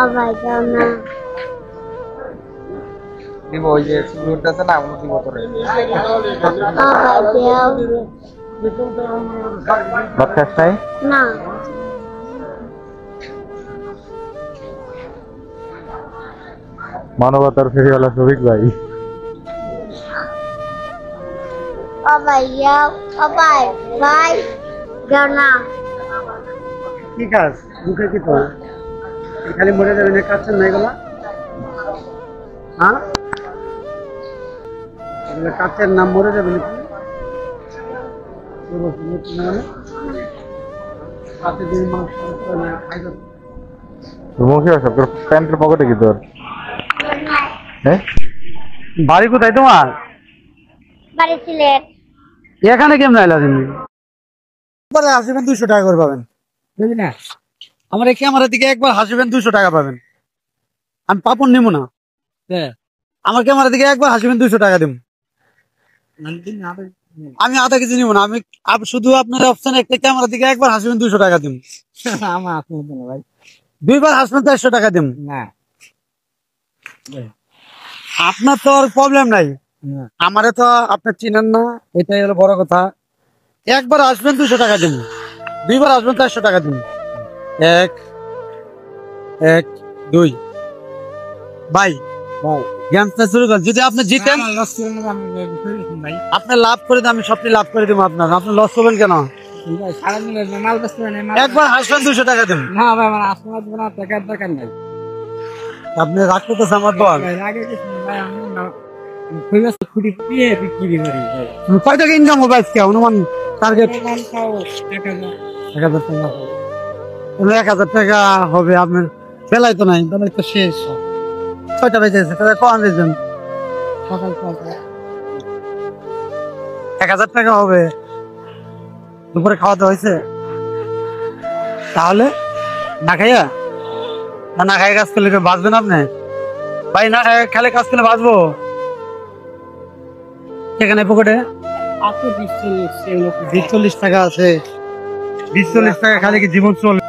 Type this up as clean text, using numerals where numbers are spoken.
আবার যাও না দিব ওই যে সিকিউরিটি আছে না আমি দিব তোরে আবার যাও ভাত খাস নাই না মানবতার ফেরিওয়ালা শফিক ভাই আবার যাও আবার ভাই যাও না কি কাজ মুখে কি তো খালি মরে যাবে না কাচ্ছেন না এগুলা হ্যাঁ এগুলো কাচ্ছের নাম মরে যাবে নাকি কাছে দুই মাস খাইবে মুখে সব প্যান্টের পকেটে কি তোর হ্যাঁ বাড়ি কোথায় তোমার বাড়ি সিলেট এখানে কেমন আইলা তুমি একবার হাসিবেন 200 টাকা করে পাবেন বুঝলি না আমার এই ক্যামেরা দিকে একবার হাসিবেন 200 টাকা পাবেন আমি পাপন নেবো না আমার ক্যামেরা দিকে একবার হাসিবেন 200 টাকা দেব আমি আধা কেজি নিব না আমি শুধু আপনার অপশন একটা ক্যামেরা দিকে একবার হাসিবেন 200 টাকা দেব আমার আসবে না ভাই দুইবার হাসবেন 400 টাকা দেব না আপনার তো আর প্রবলেম নাই আমারে তো আপনি চিনেন না এটাই হলো বড় কথা একবার আসবেন 200 টাকা দিন দুইবার আসবেন 400 টাকা দিন 1 2 ভাই গেমটা শুরু করেন যদি আপনি জিতেন আপনি লাভ করে দেন আমি সবটি লাভ করে দেবো আপনার আপনি লস করবেন কেন একবার আসবেন 200 টাকা দিন না ভাই আমার আসমাত না টাকার দরকার নাই আপনি রাগ করতেছেন আমার বল কয় টাকা ইনকাম হবে আজকে অনুমান টার্গেট 1000 টাকা হবে আপনার বেলায় তো নাই বেলায় তো শেষ কয়টা বেজেছে তাহলে কখন বেজেন সকাল 1000 টাকা হবে দুপুরে খাওয়া দাওয়া হয়েছে তাহলে না খাইয়া না খাই কাজ করলে বাঁচবেন আপনি ভাই না খেলে কাজ করলে বাঁচবো সেখানে পকেটে 20-40 টাকা আছে 20-40 টাকা খালি কি জীবন চলবে